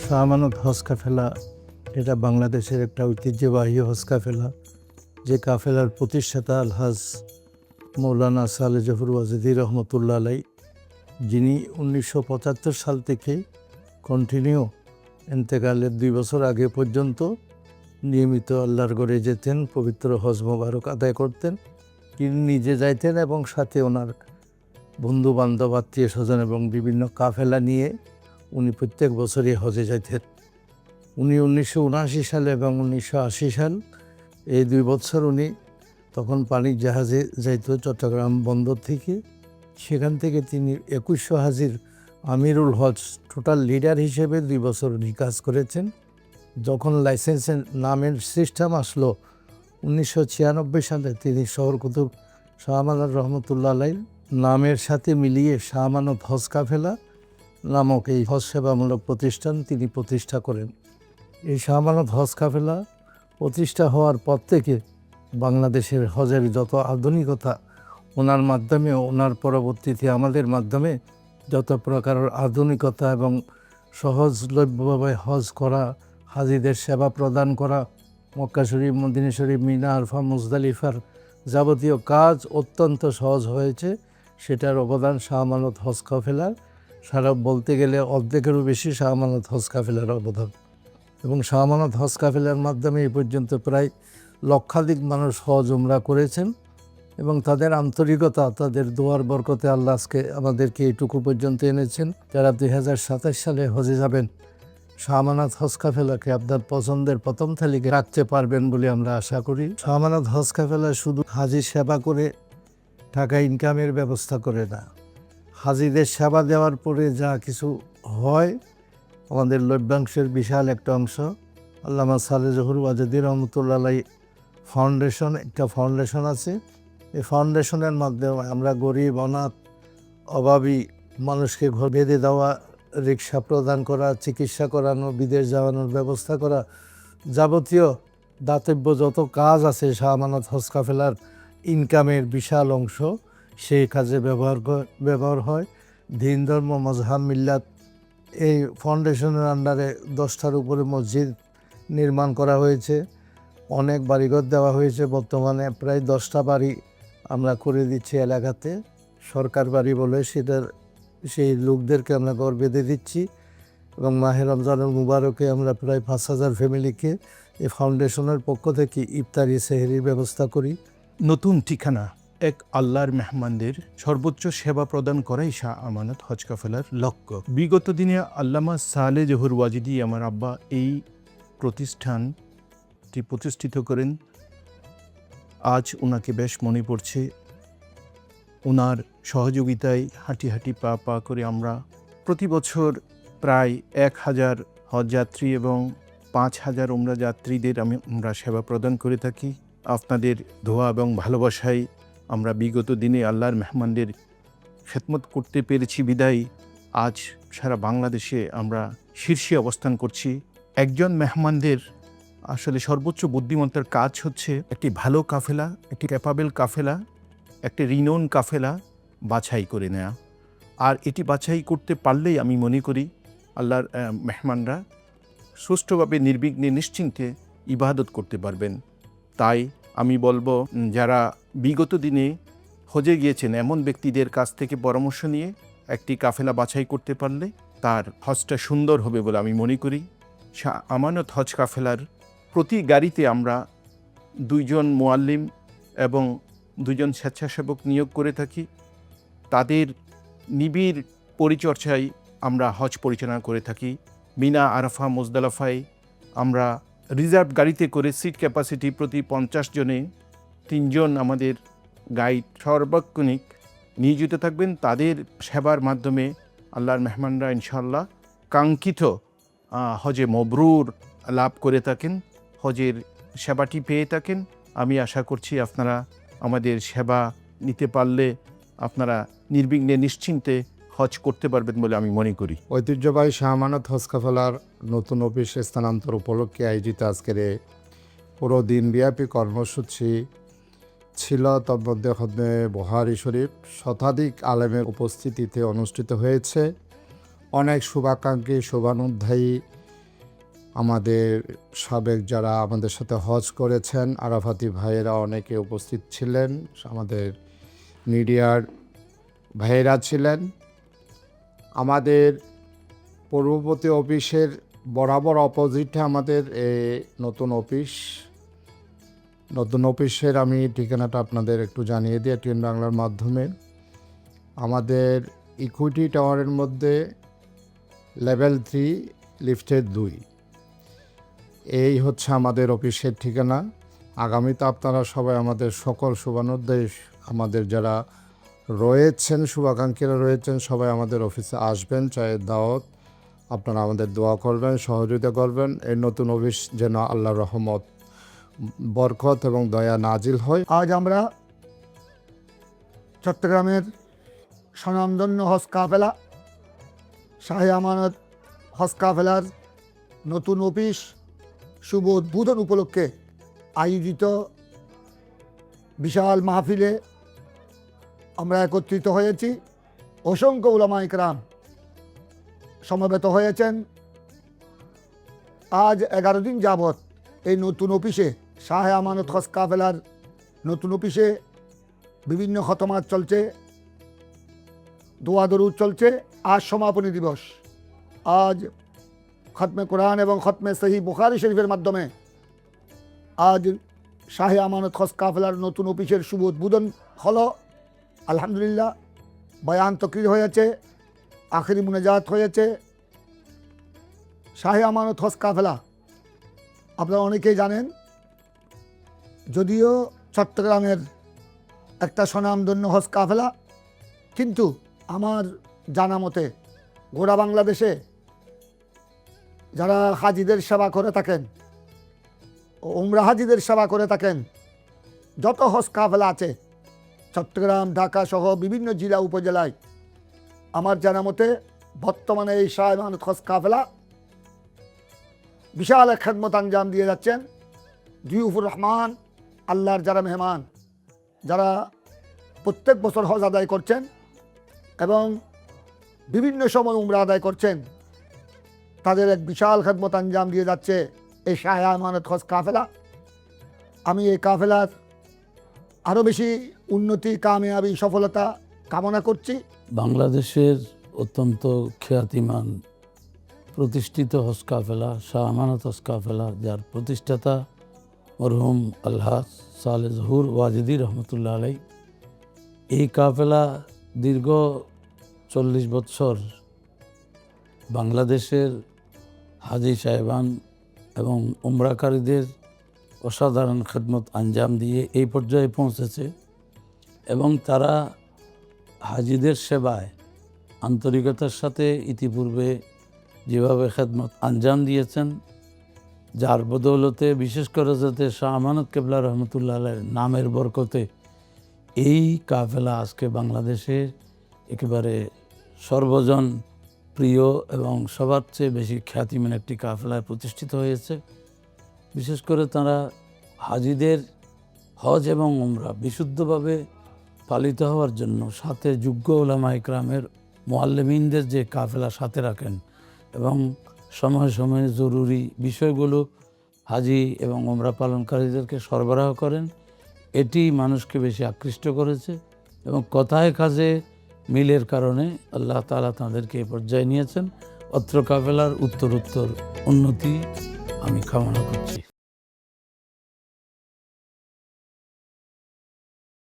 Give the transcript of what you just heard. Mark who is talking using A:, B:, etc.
A: শাহ আমানত হজ কাফেলা এটা বাংলাদেশের একটা ঐতিহ্যবাহী হজ কাফেলা, যে কাফেলার প্রতিষ্ঠাতা আলহাজ মৌলানা সালে জহুর ওয়াজেদি রহমতুল্লাহ আলাই, যিনি 1975 সাল থেকে কন্টিনিউ এন্তেকালের 2 বছর আগে পর্যন্ত নিয়মিত আল্লাহর ঘরে যেতেন, পবিত্র হজ মোবারক আদায় করতেন। তিনি নিজে যাইতেন এবং সাথে ওনার বন্ধু বান্ধব, আত্মীয় স্বজন এবং বিভিন্ন কাফেলা নিয়ে উনি প্রত্যেক বছরই হজে যাইতেন। উনি 1979 সাল এবং 1980 সাল, এই 2 বছর উনি তখন পানির জাহাজে যাইত চট্টগ্রাম বন্দর থেকে। সেখান থেকে তিনি 2100 হাজির আমিরুল হজ টোটাল লিডার হিসেবে 2 বছর উনি কাজ করেছেন। যখন লাইসেন্সের নামের সিস্টেম আসলো 1996 সালে, তিনি শহর কুতুব শাহ আমানত রহমতুল্লাহ আলাইর নামের সাথে মিলিয়ে শাহ আমানত হজ কাফেলা নামক এই হজ সেবামূলক প্রতিষ্ঠান তিনি প্রতিষ্ঠা করেন। এই শাহ আমানত হজ কাফেলা প্রতিষ্ঠা হওয়ার পর থেকে বাংলাদেশের হজের যত আধুনিকতা, ওনার মাধ্যমে, ওনার পরবর্তীতে আমাদের মাধ্যমে যত প্রকারের আধুনিকতা এবং সহজলভ্যভাবে হজ করা, হাজিদের সেবা প্রদান করা, মক্কা শরীফ, মদিনা শরীফ, মিনা, আরফা, মুজদালিফার যাবতীয় কাজ অত্যন্ত সহজ হয়েছে। সেটার অবদান শাহ আমানত হজ কাফেলার, সারা বলতে গেলে অর্ধেকেরও বেশি শাহ আমানত হজ কাফেলার অবদান। এবং শাহ আমানত হজ কাফেলার মাধ্যমে এই পর্যন্ত প্রায় লক্ষাধিক মানুষ হজ উমরা করেছেন এবং তাদের আন্তরিকতা, তাদের দোয়ার বরকতে আল্লাহ আজকে আমাদেরকে এইটুকু পর্যন্ত এনেছেন। যারা 2027 সালে হজে যাবেন, শাহ আমানত হজ কাফেলাকে আপনার পছন্দের প্রথম তালিকায় রাখতে পারবেন বলে আমরা আশা করি। শাহ আমানত হজ কাফেলা শুধু হাজির সেবা করে টাকা ইনকামের ব্যবস্থা করে না, হাজিদের সেবা দেওয়ার পরে যা কিছু হয়, আমাদের লভ্যাংশের বিশাল একটা অংশ আল্লামা সালে জহুর ওয়াজেদি রহমতুল্লাহ আলাই ফাউন্ডেশন, একটা ফাউন্ডেশন আছে। এই ফাউন্ডেশনের মাধ্যমে আমরা গরিব, অনাথ, অভাবী মানুষকে ঘর বেঁধে দেওয়া, রিক্সা প্রদান করা, চিকিৎসা করানো, বিদেশ যাওয়ানোর ব্যবস্থা করা, যাবতীয় দাতব্য যত কাজ আছে শাহ আমানত হজ কাফেলার ইনকামের বিশাল অংশ সেই কাজে ব্যবহার হয়। দিন, ধর্ম, মজহাব, মিল্লাত, এই ফাউন্ডেশনের আন্ডারে 10টার উপরে মসজিদ নির্মাণ করা হয়েছে, অনেক বাড়িঘর দেওয়া হয়েছে। বর্তমানে প্রায় 10টা বাড়ি আমরা করে দিচ্ছি এলাকাতে, সরকার বাড়ি বলে সেই লোকদেরকে আমরা ঘর বেঁধে দিচ্ছি। এবং মাহে রমজানুল মুবারকে আমরা প্রায় 5000 ফ্যামিলিকে এই ফাউন্ডেশনের পক্ষ থেকে ইফতারি, সেহরির ব্যবস্থা করি।
B: নতুন ঠিকানা, এক আল্লাহর মেহমানদের সর্বোচ্চ সেবা প্রদান করাই শাহ আমানত হজ কাফেলার লক্ষ্য। বিগত দিনে আল্লামা সালে জহুর ওয়াজেদি আমার আব্বা এই প্রতিষ্ঠানটি প্রতিষ্ঠিত করেন। আজ ওনাকে বেশ মনে পড়ছে। ওনার সহযোগিতায় হাঁটি হাঁটি পা পা করে আমরা প্রতি বছর প্রায় 1000 হজযাত্রী এবং 5000 উমরা যাত্রীদের আমরা সেবা প্রদান করে থাকি। আপনাদের দোয়া এবং ভালোবাসায় আমরা বিগত দিনে আল্লাহর মেহমানদের খেদমত করতে পেরেছি বিদায় আজ সারা বাংলাদেশে আমরা শীর্ষে অবস্থান করছি। একজন মেহমানদের আসলে সর্বোচ্চ বুদ্ধিমত্তার কাজ হচ্ছে একটি ভালো কাফেলা, একটি ক্যাপাবেল কাফেলা, একটি রিনোন কাফেলা বাছাই করে নেওয়া। আর এটি বাছাই করতে পারলেই আমি মনে করি আল্লাহর মেহমানরা সুষ্ঠুভাবে নির্বিঘ্নে নিশ্চিন্তে ইবাদত করতে পারবেন। তাই আমি বলবো, যারা বিগত দিনে হজে গিয়েছেন এমন ব্যক্তিদের কাছ থেকে পরামর্শ নিয়ে একটি কাফেলা বাছাই করতে পারলে তার হজটা সুন্দর হবে বলে আমি মনে করি। শাহ আমানত হজ কাফেলার প্রতি গাড়িতে আমরা 2 জন মুআল্লিম এবং 2 জন স্বেচ্ছাসেবক নিয়োগ করে থাকি। তাদের নিবিড় পরিচর্যায় আমরা হজ পরিচালনা করে থাকি। মিনা, আরাফা, মুজদালিফায় আমরা রিজার্ভ গাড়িতে করে সিট ক্যাপাসিটি প্রতি 50 জনে 3 জন আমাদের গাইড সার্বক্ষণিক নিয়োজিত থাকবেন। তাদের সেবার মাধ্যমে আল্লাহর মেহমানরা ইনশাআল্লাহ কাঙ্ক্ষিত হজে মবরুর লাভ করে থাকেন, হজের সেবাটি পেয়ে থাকেন। আমি আশা করছি আপনারা আমাদের সেবা নিতে পারলে আপনারা নির্বিঘ্নে নিশ্চিন্তে হজ করতে পারবেন বলে আমি মনে করি।
C: ঐতিহ্যবাহী শাহ আমানত হজ কাফেলার নতুন অফিসে স্থানান্তর উপলক্ষে আয়োজিত আজকের পুরো দিনব্যাপী কর্মসূচি ছিল। তন্মধ্যে খতমে বুখারী শরীফ শতাধিক আলেমের উপস্থিতিতে অনুষ্ঠিত হয়েছে। অনেক শুভাকাঙ্ক্ষী, শুভানুধ্যায়ী আমাদের সাবেক যারা আমাদের সাথে হজ করেছেন আরাফাতি ভাইয়েরা অনেকে উপস্থিত ছিলেন, আমাদের মিডিয়ার ভাইয়েরা ছিলেন। আমাদের পূর্ববর্তী অফিসের বরাবর অপোজিটে আমাদের নতুন অফিসের আমি ঠিকানাটা আপনাদের একটু জানিয়ে দিই টিএন বাংলার মাধ্যমে। আমাদের ইকুইটি টাওয়ারের মধ্যে লেভেল 3 লিফটের 2 এই হচ্ছে আমাদের অফিসের ঠিকানা। আগামীতে আপনারা সবাই আমাদের সকল শুভানুদ্দেশ আমাদের যারা রয়েছেন শুভাকাঙ্ক্ষীরা রয়েছেন সবাই আমাদের অফিসে আসবেন, চায়ের দাওয়াত। আপনারা আমাদের দোয়া করবেন, সহযোগিতা করবেন। এই নতুন অফিস যেন আল্লাহর রহমত, বরকত এবং দয়া নাজিল হয়।
D: আজ আমরা চট্টগ্রামের স্বনামধন্য হজ কাফেলা শাহে আমানত হজ কাফেলার নতুন অফিস শুভ উদ্বোধন উপলক্ষে আয়োজিত বিশাল মাহফিলে আমরা একত্রিত হয়েছি। অসংখ্য উলামা ইকরাম সমবেত হয়েছেন। আজ 11 দিন যাবৎ এই নতুন অফিসে শাহে আমানত হজ কাফেলার নতুন অফিসে বিভিন্ন খতমাত চলছে, দোয়া দরুদ চলছে। আজ সমাপনী দিবস। আজ খতমে কোরআন এবং খতমে সহিহ বুখারী শরীফের মাধ্যমে আজ শাহে আমানত হজ কাফেলার নতুন অফিসের শুভ উদ্বোধন হলো। আলহামদুলিল্লাহ, বয়ান তকরির হয়েছে, আখেরি মুনাজাত হয়েছে। শাহে আমানত হজ কাফেলা আপনারা অনেকেই জানেন, যদিও চট্টগ্রামের একটা স্বনামধন্য হজ কাফেলা, কিন্তু আমার জানা মতে গোড়া বাংলাদেশে যারা হাজিদের সেবা করে থাকেন, উমরা হাজিদের সেবা করে থাকেন, যত হজ কাফেলা আছে চট্টগ্রাম, ঢাকা সহ বিভিন্ন জেলা উপজেলায়, আমার জানা মতে বর্তমানে এই শাহে আমানত হজ কাফেলা বিশাল এক খেদমত আঞ্জাম দিয়ে যাচ্ছেন। জিউফুর রহমান, আল্লাহর যারা মেহমান, যারা প্রত্যেক বছর হজ আদায় করছেন এবং বিভিন্ন সময় উমরা আদায় করছেন, তাদের এক বিশাল খেদমত আঞ্জাম দিয়ে যাচ্ছে এই শাহে আমানত হজ কাফেলা। আমি এই কাফেলার আরও বেশি উন্নতি, কামিয়াবি, সফলতা কামনা করছি।
E: বাংলাদেশের অত্যন্ত খ্যাতিমান প্রতিষ্ঠিত হজ কাফেলা শাহ আমানত হজ কাফেলা, যার প্রতিষ্ঠাতা মরহুম আলহাজ সালে জহুর ওয়াজিদি রহমতুল্লাহ আলাই। এই কাফেলা দীর্ঘ 40 বছর বাংলাদেশের হাজি সাহেবান এবং উমরাকারীদের অসাধারণ খেদমত আঞ্জাম দিয়ে এই পর্যায়ে পৌঁছেছে এবং তারা হাজিদের সেবায় আন্তরিকতার সাথে ইতিপূর্বে যেভাবে খেদমত আঞ্জাম দিয়েছেন, যার বদৌলতে বিশেষ করে যাতে শাহ আমানত কেবলা রহমতুল্লাহ আলাইহির নামের বরকতে এই কাফেলা আজকে বাংলাদেশে একেবারে সর্বজন প্রিয় এবং সবার চেয়ে বেশি খ্যাতিমান একটি কাফেলায় প্রতিষ্ঠিত হয়েছে। বিশেষ করে তারা হাজিদের হজ এবং উমরা বিশুদ্ধভাবে পালিত হওয়ার জন্য সাথে যোগ্য উলামা ইকরামের মুআল্লিমিনদের যে কাফেলা সাথে রাখেন এবং সময়ে সময়ে জরুরি বিষয়গুলো হাজি এবং উমরা পালনকারীদেরকে সরবরাহ করেন, এটি মানুষকে বেশি আকৃষ্ট করেছে এবং কথায় কাজে মিলের কারণে আল্লাহ তাআলা তাদেরকে এই পর্যায়ে নিয়েছেন। অত্র কাফেলার উত্তরোত্তর উন্নতি আমি কামনা করছি।